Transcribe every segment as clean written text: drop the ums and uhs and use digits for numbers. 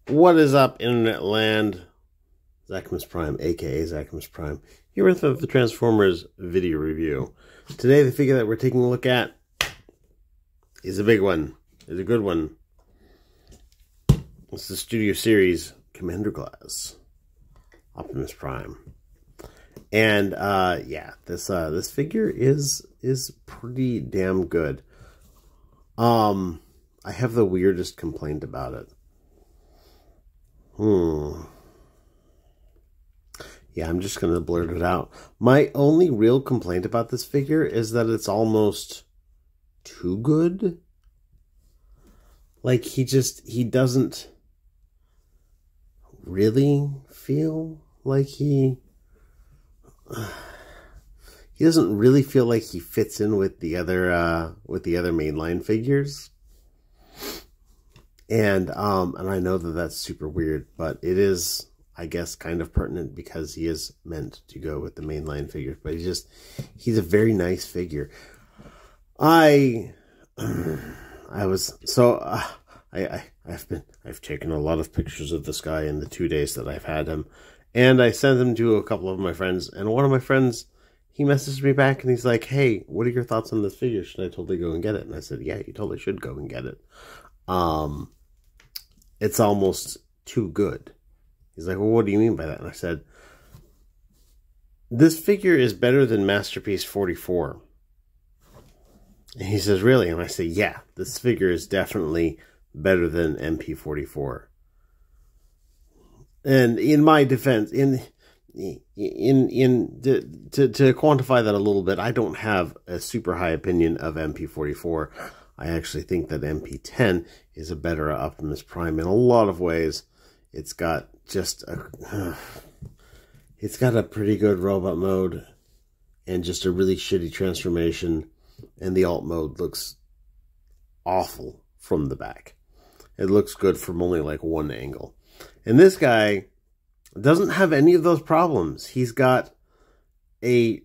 What is up, Internet Land? Optimus Prime, aka Optimus Prime, here with the Transformers video review. Today, the figure that we're taking a look at is a big one. It's a good one. It's the Studio Series Commander Glass Optimus Prime, and yeah, this figure is pretty damn good. I have the weirdest complaint about it. Yeah, I'm just going to blurt it out. My only real complaint about this figure is that it's almost too good. Like, he doesn't really feel like he doesn't really feel like he fits in with the other mainline figures. And I know that that's super weird, but it is, I guess, kind of pertinent because he is meant to go with the mainline figures. But he's a very nice figure. I've taken a lot of pictures of this guy in the 2 days that I've had him, and I sent them to a couple of my friends. And one of my friends, he messaged me back and he's like, "Hey, what are your thoughts on this figure? Should I totally go and get it?" And I said, "Yeah, you totally should go and get it. It's almost too good." He's like, "Well, what do you mean by that?" And I said, "This figure is better than Masterpiece 44. And he says, "Really?" And I say, "Yeah, this figure is definitely better than MP44. And in my defense, to quantify that a little bit, I don't have a super high opinion of MP44. I actually think that MP10 is a better Optimus Prime in a lot of ways. It's got it's got a pretty good robot mode and just a really shitty transformation, and the alt mode looks awful from the back. It looks good from only like one angle. And this guy doesn't have any of those problems. He's got a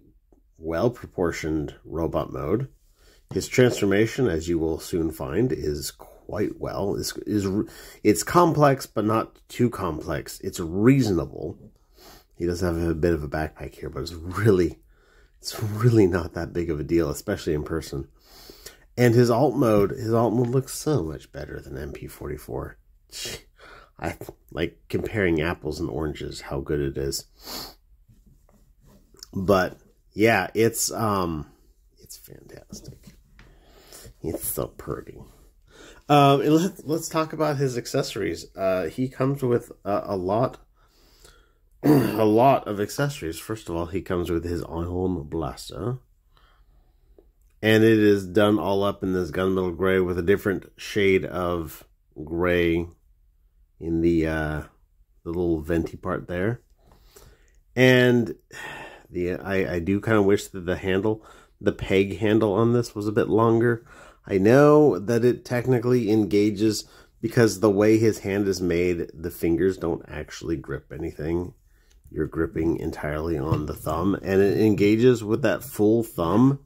well-proportioned robot mode. His transformation, as you will soon find, is quite well. It's complex, but not too complex. It's reasonable. He does have a bit of a backpack here, but it's really not that big of a deal, especially in person. And his alt mode looks so much better than MP44. I like comparing apples and oranges, how good it is. But yeah, it's fantastic. It's so pretty. Let's talk about his accessories. He comes with a lot of accessories. First of all, he comes with his ion blaster, and it is done all up in this gunmetal gray with a different shade of gray in the little venti part there. And I do kind of wish that the peg handle on this was a bit longer. I know that it technically engages because the way his hand is made, the fingers don't actually grip anything. You're gripping entirely on the thumb, and it engages with that full thumb.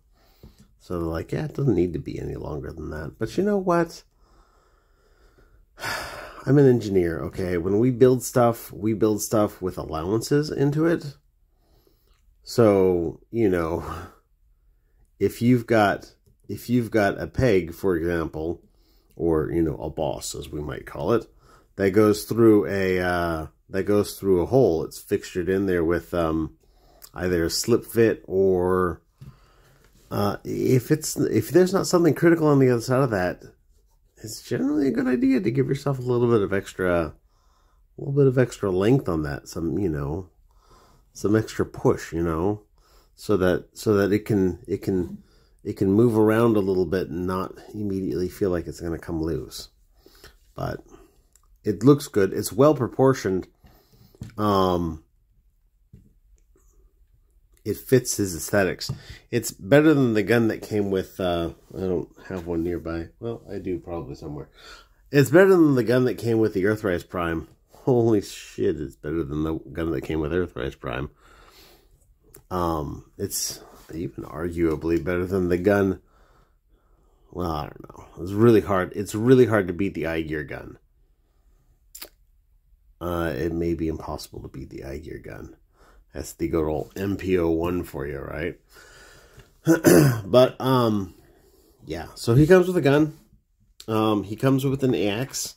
So they're like, yeah, it doesn't need to be any longer than that. But you know what? I'm an engineer, okay? When we build stuff with allowances into it. So, you know, if you've got a peg, for example, or, you know, a boss, as we might call it, that goes through a hole. It's fixtured in there with either a slip fit, or if there's not something critical on the other side of that, it's generally a good idea to give yourself a little bit of extra length on that, some extra push, you know, so that it can move around a little bit and not immediately feel like it's going to come loose. But it looks good. It's well proportioned. It fits his aesthetics. It's better than the gun that came with, I don't have one nearby. Well, I do probably somewhere. It's better than the gun that came with the Earthrise Prime. Holy shit, it's better than the gun that came with Earthrise Prime. It's even arguably better than the gun. Well, I don't know. It's really hard. It's really hard to beat the eye gear gun. it may be impossible to beat the eye gear gun. That's the good old MP01 for you, right? But, yeah. So he comes with a gun. He comes with an axe,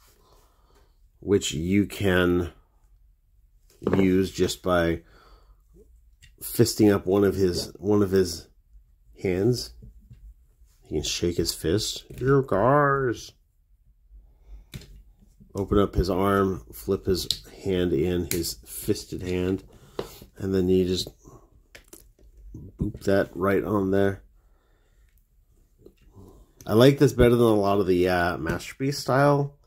which you can use just by fisting up one of his hands. He can shake his fist. Here, guys. Open up his arm, flip his hand in, his fisted hand, and then you just boop that right on there. I like this better than a lot of the Masterpiece style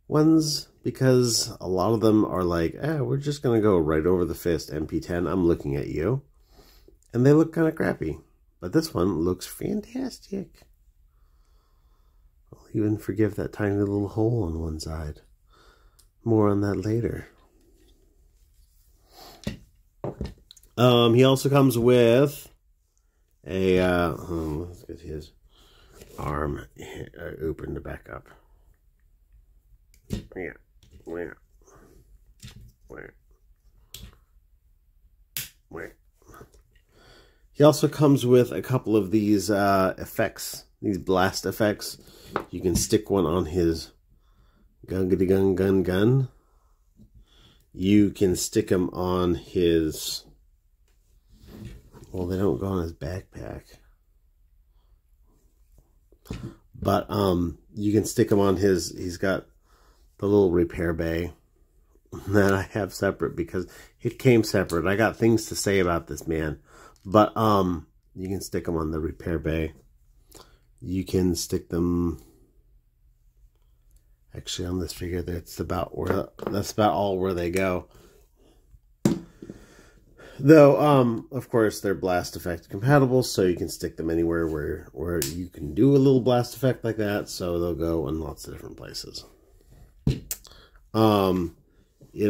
ones, because a lot of them are like, we're just going to go right over the fist. MP10, I'm looking at you. And they look kind of crappy. But this one looks fantastic. I'll even forgive that tiny little hole on one side. More on that later. He also comes with a, let's get his arm open to back up. Yeah. Where? He also comes with a couple of these effects, these blast effects. You can stick one on his gun. You can stick them on his, well, they don't go on his backpack. But you can stick them on his, he's got the little repair bay that I have separate because it came separate. I got things to say about this man. But you can stick them on the repair bay. You can stick them actually on this figure. That's about all where they go. Though of course they're blast effect compatible, so you can stick them anywhere where you can do a little blast effect like that, so they'll go in lots of different places. It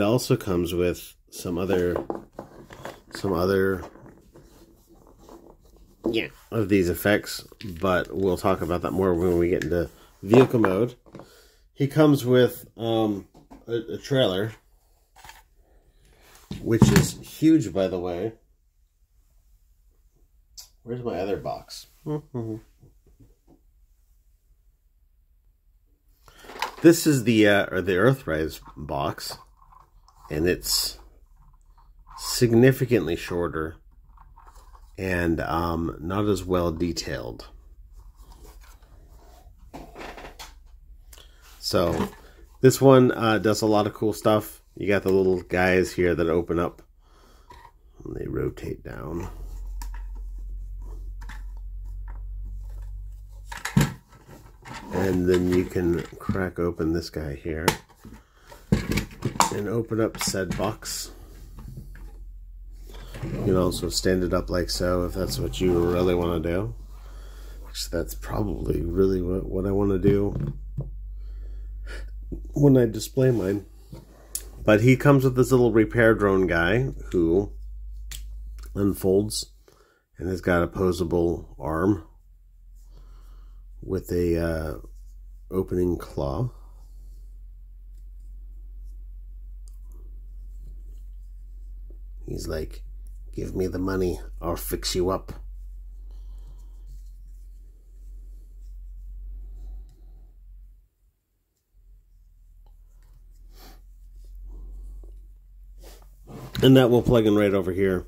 also comes with some other of these effects, but we'll talk about that more when we get into vehicle mode. He comes with a trailer, which is huge, by the way. Where's my other box? This is the Earthrise box, and it's significantly shorter and not as well detailed. So this one does a lot of cool stuff. You got the little guys here that open up and they rotate down. And then you can crack open this guy here and open up said box. You can also stand it up like so if that's what you really want to do. Which that's probably really what I want to do when I display mine. But he comes with this little repair drone guy who unfolds and has got a posable arm with a opening claw. He's like, give me the money, I'll fix you up. And that will plug in right over here.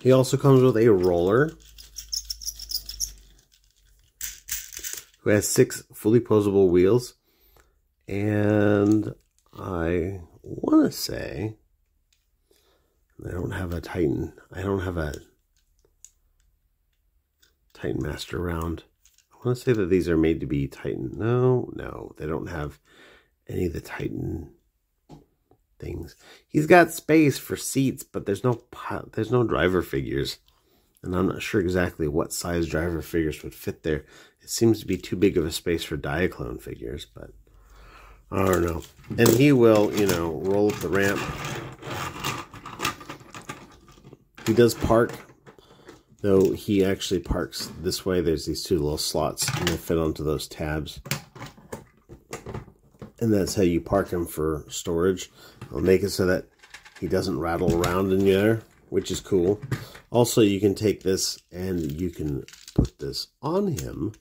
He also comes with a roller who has 6 fully posable wheels, and I want to say I don't have a Titan. I don't have a Titan Master round. I want to say that these are made to be Titan. No, they don't have any of the Titan things. He's got space for seats, but there's no driver figures, and I'm not sure exactly what size driver figures would fit there. It seems to be too big of a space for Diaclone figures, but I don't know. And he will, roll up the ramp. He does park. Though he actually parks this way. There's these two little slots and they fit onto those tabs. And that's how you park him for storage. I'll make it so that he doesn't rattle around in there, which is cool. Also, you can take this and you can put this on him,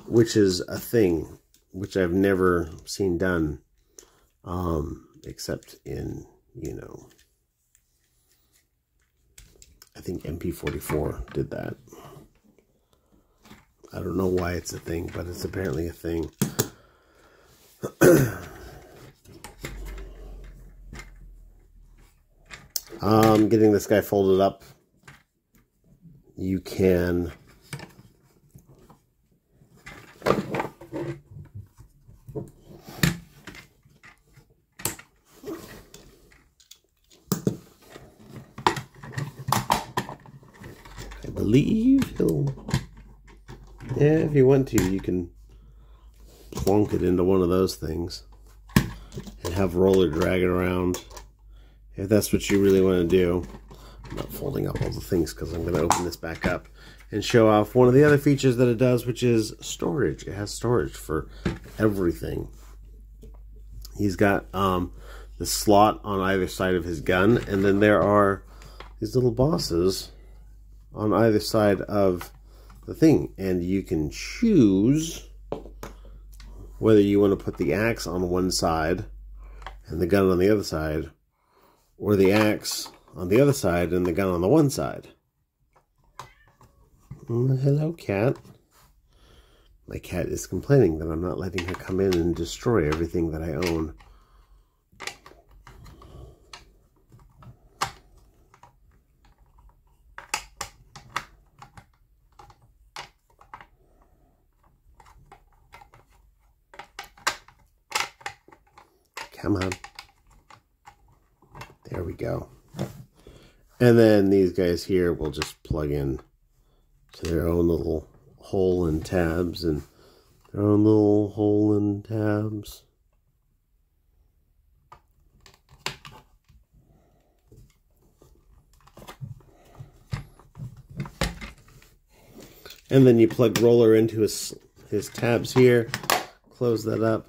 which is a thing which I've never seen done, except in, you know, I think MP44 did that. I don't know why it's a thing, but it's apparently a thing. Getting this guy folded up, you can I believe he'll, yeah, if you want to, you can plonk it into one of those things and have Roller drag it around. If that's what you really want to do. I'm not folding up all the things because I'm going to open this back up and show off one of the other features that it does, which is storage. It has storage for everything. He's got the slot on either side of his gun, and then there are these little bosses on either side of the thing, and you can choose whether you want to put the axe on one side and the gun on the other side, or the axe on the other side and the gun on the one side. Hello, cat. My cat is complaining that I'm not letting her come in and destroy everything that I own. Come on. There we go. And then these guys here will just plug in to their own little hole and tabs, and their own little hole and tabs. And then you plug Roller into his tabs here, close that up,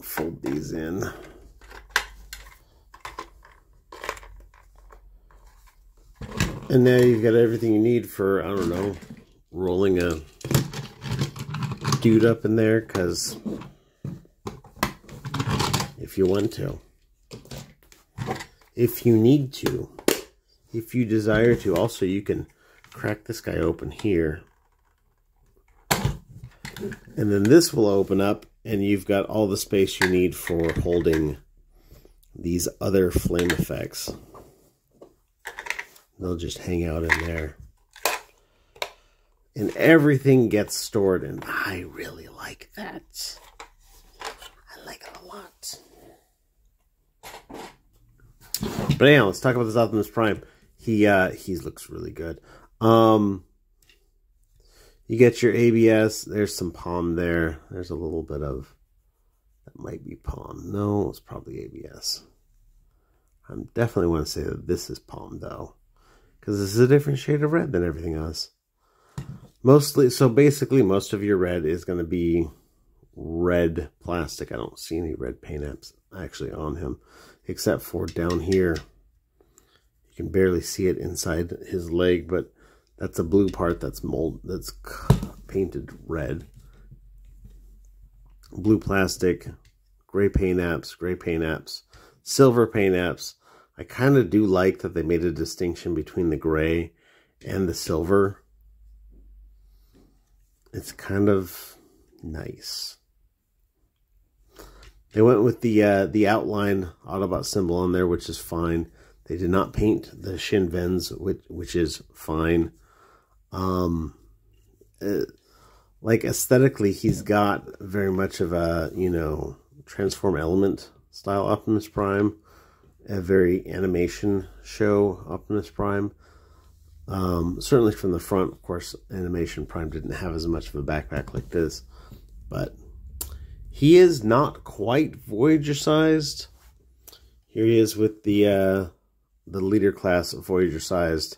fold these in. And now you've got everything you need for, I don't know, rolling a dude up in there, because if you want to, if you need to, if you desire to. Also, you can crack this guy open here, and then this will open up, and you've got all the space you need for holding these other flame effects. They'll just hang out in there. And everything gets stored in. I really like that. I like it a lot. But anyhow, let's talk about this Optimus Prime. He looks really good. You get your ABS. There's some palm there. There's a little bit of, that might be palm. No, it's probably ABS. I definitely want to say that this is palm though, because this is a different shade of red than everything else. Mostly, so basically most of your red is going to be red plastic. I don't see any red paint apps actually on him, except for down here. You can barely see it inside his leg, but that's a blue part that's that's painted red. Blue plastic, gray paint apps, silver paint apps. I kind of do like that they made a distinction between the gray and the silver. It's kind of nice. They went with the outline Autobot symbol on there, which is fine. They did not paint the shin vents, which is fine. Like aesthetically, he's got very much of a, you know, transform element style Optimus Prime. A very animation show Optimus Prime. Certainly from the front, of course, Animation Prime didn't have as much of a backpack like this, but he is not quite Voyager sized. Here he is with the leader class Voyager-sized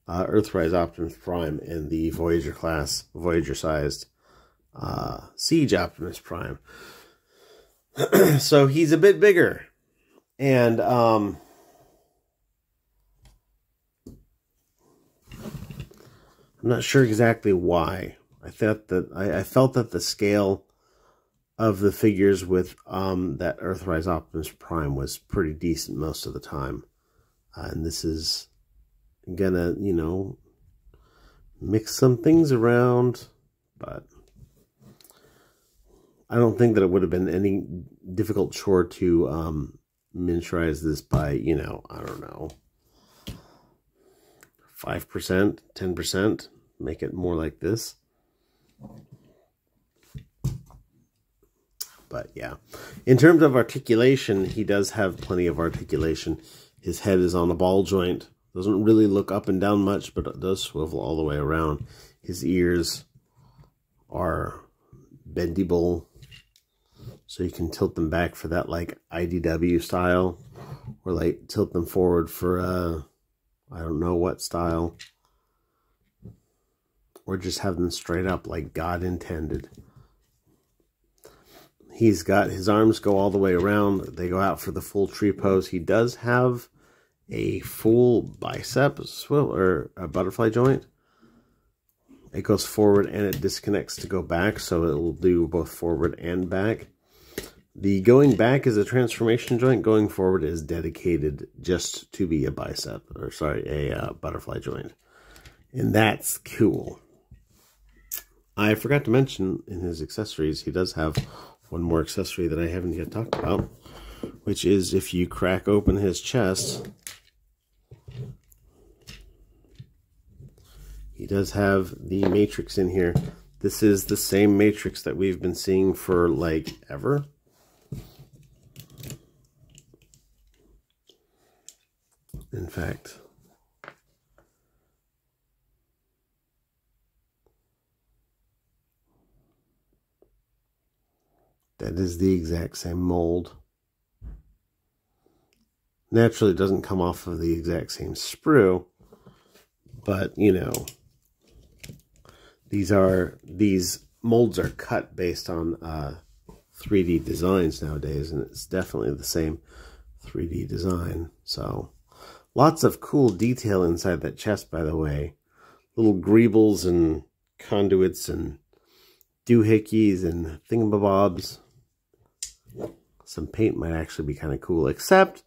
Earthrise Optimus Prime and the Voyager class Voyager-sized Siege Optimus Prime. So he's a bit bigger, and I'm not sure exactly why. I felt that the scale of the figures with that Earthrise Optimus Prime was pretty decent most of the time. And this is gonna, you know, mix some things around, but I don't think that it would have been any difficult chore to miniaturize this by, you know, I don't know, 5%, 10%, make it more like this. But yeah, in terms of articulation, he does have plenty of articulation. His head is on a ball joint. Doesn't really look up and down much, but it does swivel all the way around. His ears are bendable, so you can tilt them back for that like IDW style, or like tilt them forward for I don't know what style, or just have them straight up like God intended. He's got his arms go all the way around. They go out for the full tree pose. He does have a full bicep swivel, or a butterfly joint. It goes forward and it disconnects to go back, so it will do both forward and back. The going back is a transformation joint. Going forward is dedicated just to be a bicep, or sorry, a butterfly joint. And that's cool. I forgot to mention in his accessories, he does have one more accessory that I haven't yet talked about, which is if you crack open his chest, he does have the matrix in here. This is the same matrix that we've been seeing for like ever. In fact, that is the exact same mold. Naturally, it doesn't come off of the exact same sprue, but you know, these molds are cut based on 3D designs nowadays, and it's definitely the same 3D design. So lots of cool detail inside that chest, by the way. Little greebles and conduits and doohickeys and thingamabobs. Some paint might actually be kind of cool, except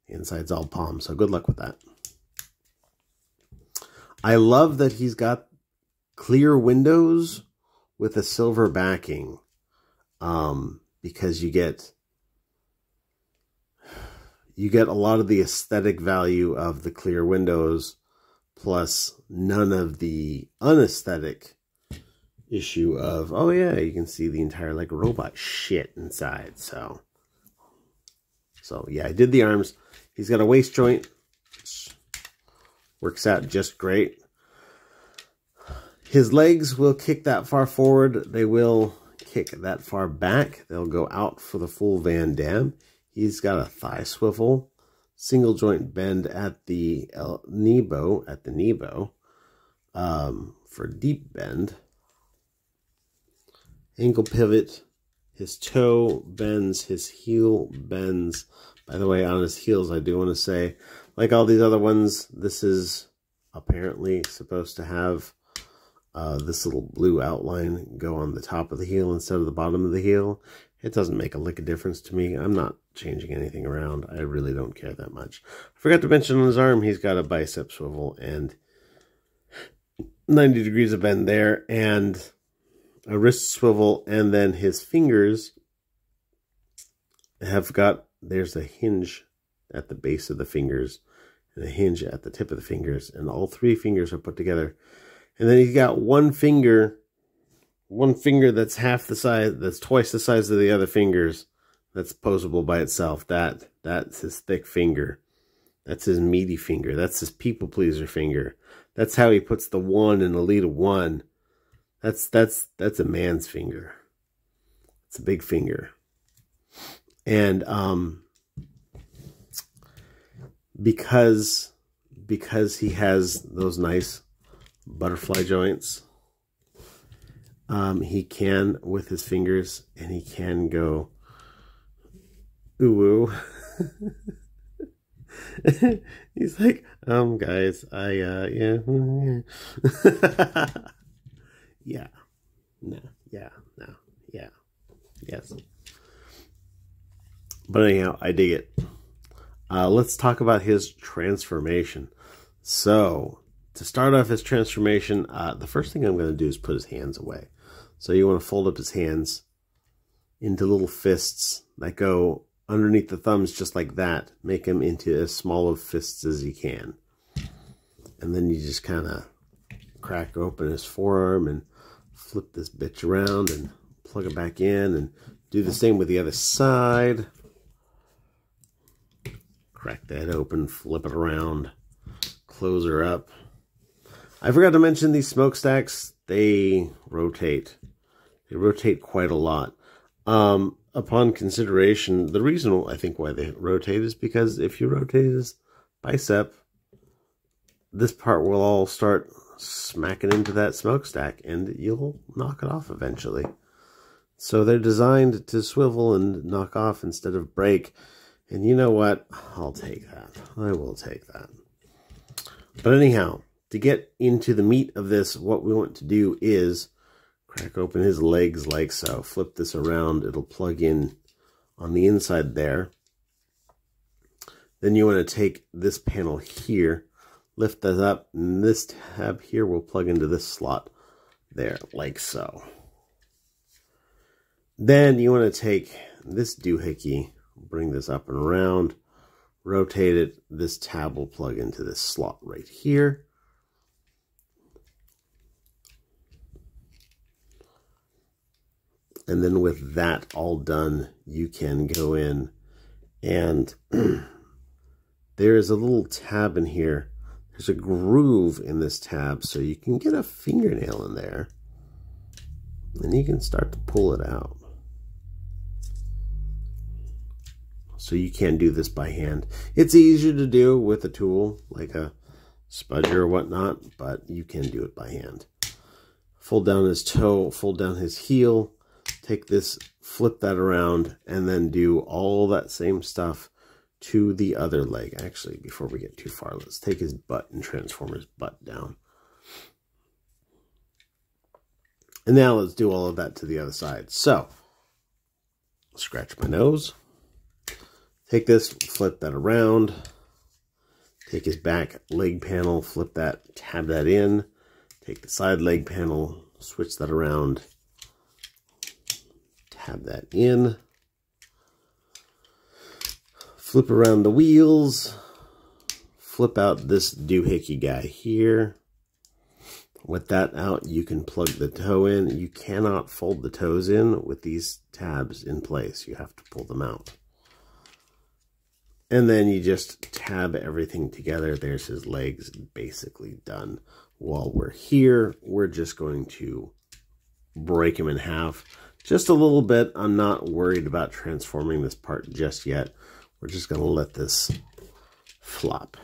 the inside's all palm, so good luck with that. I love that he's got clear windows with a silver backing, because you get a lot of the aesthetic value of the clear windows, plus none of the unaesthetic issue of, oh yeah, you can see the entire like robot shit inside. So yeah, I did the arms. He's got a waist joint, which works out just great. His legs will kick that far forward. They will kick that far back. They'll go out for the full Van Damme. He's got a thigh swivel, single joint bend at the knee bow, for deep bend. Ankle pivot. His toe bends, his heel bends. By the way, on his heels, I do want to say, like all these other ones, this is apparently supposed to have this little blue outline go on the top of the heel instead of the bottom of the heel. It doesn't make a lick of difference to me. I'm not changing anything around. I really don't care that much. I forgot to mention on his arm, he's got a bicep swivel and 90 degrees of bend there, and a wrist swivel, and then his fingers have got, there's a hinge at the base of the fingers and a hinge at the tip of the fingers, and all three fingers are put together. And then he's got one finger that's half the size, that's twice the size of the other fingers, that's posable by itself. That's his thick finger. That's his meaty finger. That's his people pleaser finger. That's how he puts the one in the lead of one. That's a man's finger. It's a big finger. And because he has those nice butterfly joints, he can, with his fingers, and he can go ooh. He's like, guys, yeah. Yeah. No. Yeah. No. Yeah. Yes. But anyhow, I dig it. Let's talk about his transformation. So, to start off his transformation, the first thing I'm going to do is put his hands away. So you want to fold up his hands into little fists that go underneath the thumbs just like that. Make him into as small of fists as you can. And then you just kind of crack open his forearm and flip this bitch around and plug it back in, and do the same with the other side. Crack that open, flip it around, close her up. I forgot to mention these smokestacks, they rotate. They rotate quite a lot. Upon consideration, the reason I think why they rotate is because if you rotate his bicep, this part will all start smacking into that smokestack and you'll knock it off eventually. So they're designed to swivel and knock off instead of break. And you know what? I'll take that. I will take that. But anyhow, to get into the meat of this, what we want to do is crack open his legs like so. Flip this around. It'll plug in on the inside there. Then you want to take this panel here, lift that up, and this tab here will plug into this slot there, like so. Then you want to take this doohickey, bring this up and around, rotate it. This tab will plug into this slot right here. And then with that all done, you can go in and there is a little tab in here. There's a groove in this tab, so you can get a fingernail in there and you can start to pull it out. So you can do this by hand. It's easier to do with a tool like a spudger or whatnot, but you can do it by hand. Fold down his toe, fold down his heel, take this, flip that around, and then do all that same stuff to the other leg. Actually, before we get too far, let's take his butt and transform his butt down. And now let's do all of that to the other side. So, scratch my nose. Take this, flip that around. Take his back leg panel, flip that, tab that in. Take the side leg panel, switch that around. Tab that in. Flip around the wheels. Flip out this doohickey guy here. With that out, you can plug the toe in. You cannot fold the toes in with these tabs in place. You have to pull them out. And then you just tab everything together. There's his legs basically done. While we're here, we're just going to break him in half. Just a little bit. I'm not worried about transforming this part just yet. We're just going to let this flop.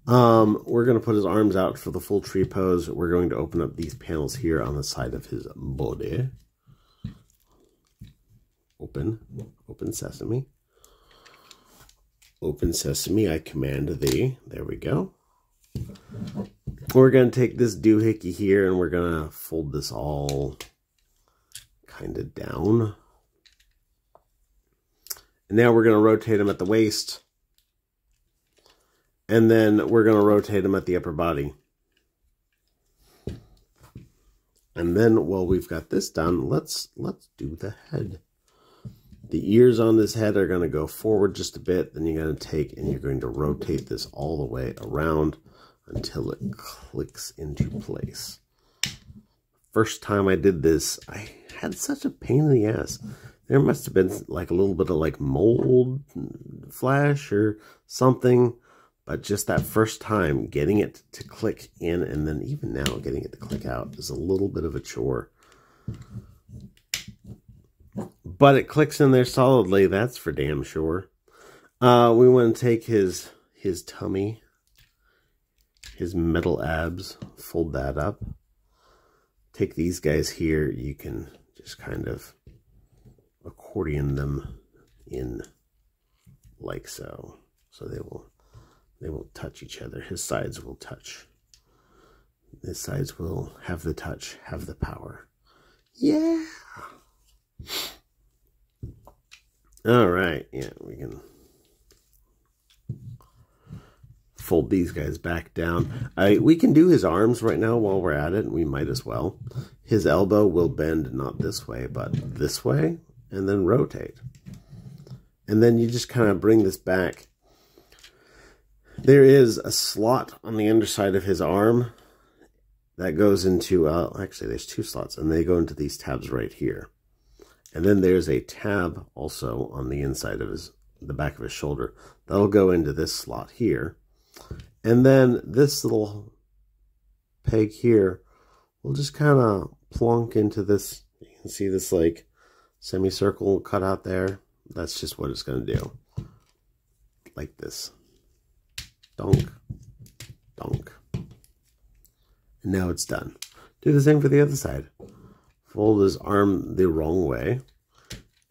We're going to put his arms out for the full tree pose. We're going to open up these panels here on the side of his body. Open sesame. Open sesame, I command thee. There we go. We're going to take this doohickey here and we're going to fold this all kind of down. And now we're going to rotate him at the waist. And then we're going to rotate him at the upper body. And then while we've got this done, let's do the head. The ears on this head are going to go forward just a bit. Then you're going to take and you're going to rotate this all the way around until it clicks into place. First time I did this, I had such a pain in the ass. There must have been like a little bit of like mold flash or something. But just that first time, getting it to click in and then even now getting it to click out is a little bit of a chore. But it clicks in there solidly, that's for damn sure. We want to take his tummy, his metal abs, fold that up. Take these guys here. You can just kind of accordion them in like so. So they will touch each other. His sides will touch. His sides will have the touch, have the power. Yeah. All right. Yeah, we can fold these guys back down. We can do his arms right now while we're at it, and we might as well. His elbow will bend not this way, but this way, and then rotate. And then you just kind of bring this back. There is a slot on the underside of his arm that goes into, actually there's two slots, and they go into these tabs right here. And then there's a tab also on the inside of the back of his shoulder. That'll go into this slot here. And then this little peg here will just kind of plonk into this. You can see this like semicircle cut out there. That's just what it's going to do. Like this. Donk. Donk. And now it's done. Do the same for the other side. Fold his arm the wrong way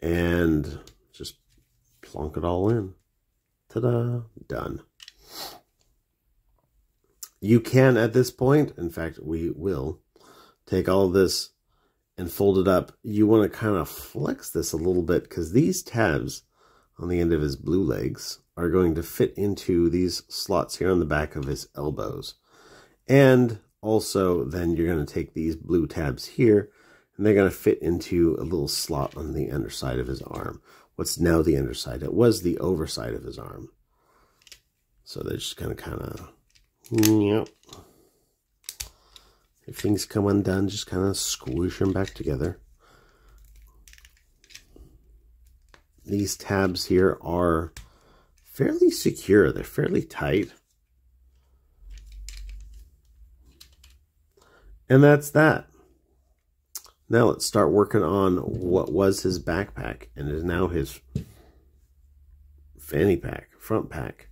and just plonk it all in. Ta-da! Done. You can, at this point, in fact, we will take all this and fold it up. You want to kind of flex this a little bit because these tabs on the end of his blue legs are going to fit into these slots here on the back of his elbows. And also, then you're going to take these blue tabs here, and they're going to fit into a little slot on the underside of his arm. What's now the underside? It was the overside of his arm. So they're just going to kind of, yep. If things come undone, just kind of squish them back together. These tabs here are fairly secure. They're fairly tight. And that's that. Now let's start working on what was his backpack and is now his fanny pack, front pack.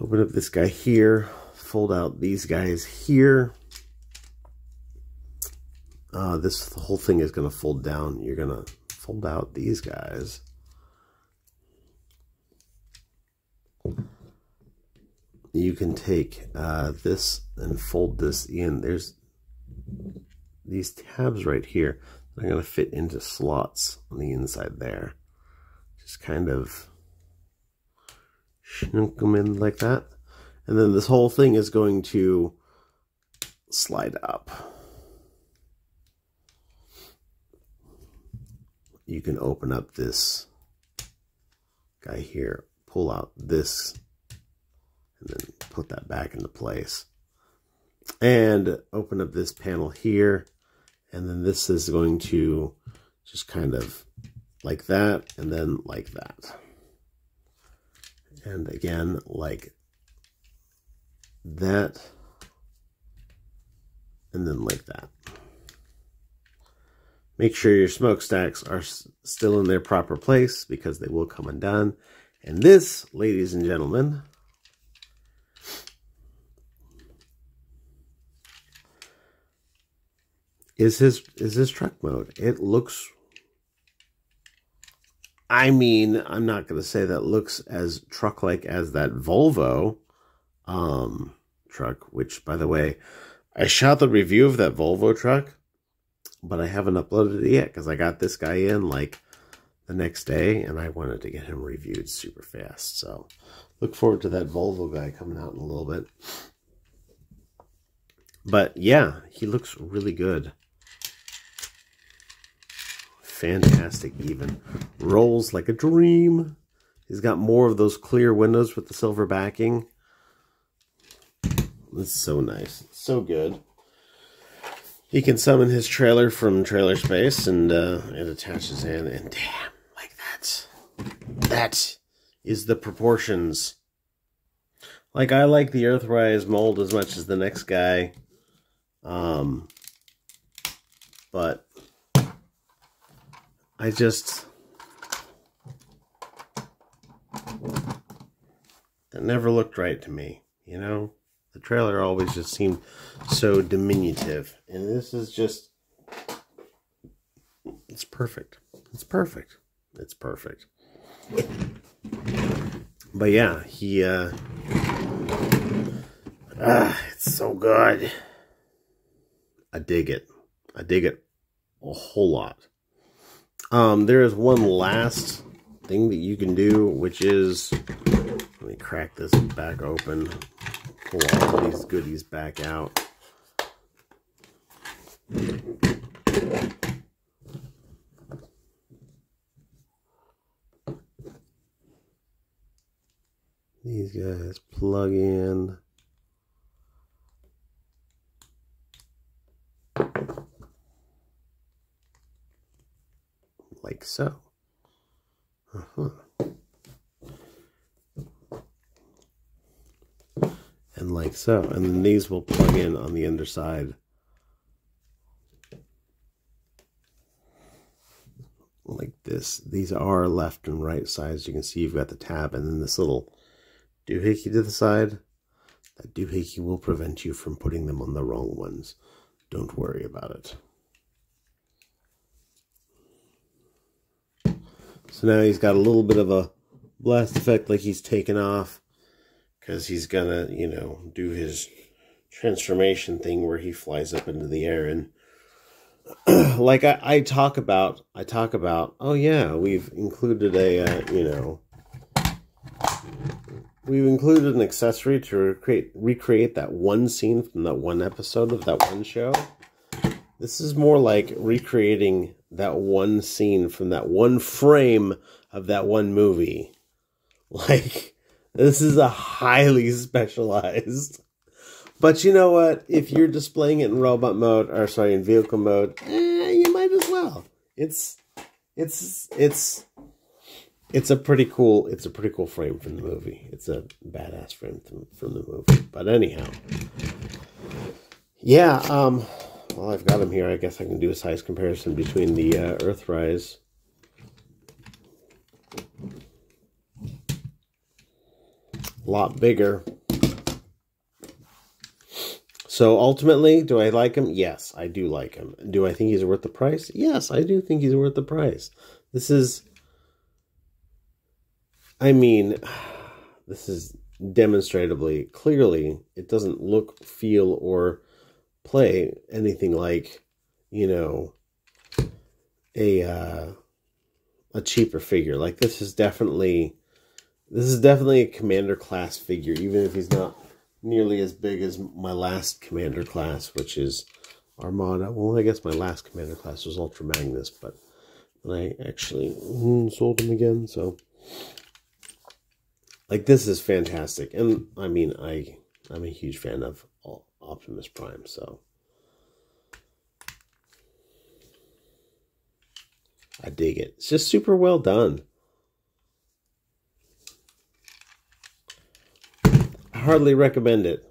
Open up this guy here, fold out these guys here. The whole thing is going to fold down. You're going to fold out these guys. You can take this and fold this in. There's these tabs right here. They're going to fit into slots on the inside there. Just kind of snunk them in like that. And then this whole thing is going to slide up. You can open up this guy here, pull out this, and then put that back into place. And open up this panel here, and then this is going to just kind of like that, and then like that. And again, like that, and then like that. Make sure your smokestacks are still in their proper place because they will come undone. And this, ladies and gentlemen, is his truck mode. It looks, I mean, I'm not going to say that looks as truck-like as that Volvo truck, which, by the way, I shot the review of that Volvo truck, but I haven't uploaded it yet because I got this guy in like the next day and I wanted to get him reviewed super fast. So look forward to that Volvo guy coming out in a little bit. But yeah, he looks really good. Fantastic even. Rolls like a dream. He's got more of those clear windows with the silver backing. It's so nice. So good. He can summon his trailer from trailer space and it attaches in. And damn, like that is the proportions. Like I like the Earthrise mold as much as the next guy. But I just, that never looked right to me, you know? The trailer always just seemed so diminutive. And this is just... It's perfect. It's perfect. It's perfect. But yeah, he... it's so good. I dig it. I dig it a whole lot. There is one last thing that you can do, which is... Let me crack this back open. Pull all of these goodies back out. These guys plug in. Like so. And like so. And then these will plug in on the underside. Like this. These are left and right sides. You can see you've got the tab and then this little doohickey to the side. That doohickey will prevent you from putting them on the wrong ones. Don't worry about it. So now he's got a little bit of a blast effect, like he's taken off. Because he's gonna, you know, do his transformation thing where he flies up into the air. And like I talk about, oh yeah, we've included a, you know, we've included an accessory to recreate that one scene from that one episode of that one show. This is more like recreating that one scene from that one frame of that one movie. Like... This is a highly specialized. But you know what? If you're displaying it in robot mode, or sorry, in vehicle mode, you might as well. It's a pretty cool frame from the movie. It's a badass frame from the movie. But anyhow. Yeah, well, I've got them here. I guess I can do a size comparison between the Earthrise. A lot bigger. So ultimately, do I like him? Yes, I do like him. Do I think he's worth the price? Yes, I do think he's worth the price. This is, I mean, this is demonstrably, clearly, it doesn't look, feel, or play anything like, you know, a cheaper figure. Like this is definitely a Commander class figure, even if he's not nearly as big as my last Commander class, which is Armada. Well, I guess my last Commander class was Ultra Magnus, but I actually sold him again, so... Like, this is fantastic. And, I mean, I'm a huge fan of Optimus Prime, so... I dig it. It's just super well done. I hardly recommend it.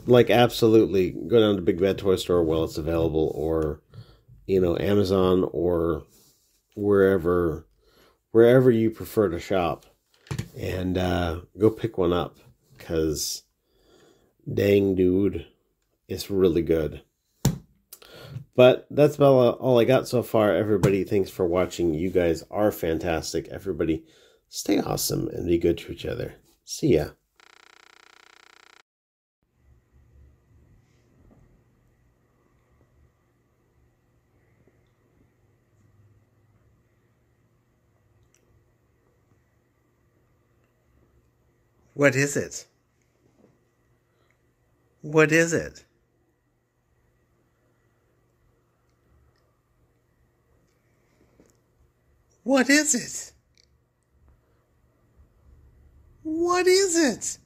Like, absolutely. Go down to Big Bad Toy Store while it's available, or, you know, Amazon, or wherever you prefer to shop. And go pick one up, because dang, dude, it's really good. But that's about all I got so far. Everybody, thanks for watching. You guys are fantastic. Everybody, stay awesome and be good to each other. See ya. What is it? What is it? What is it? What is it?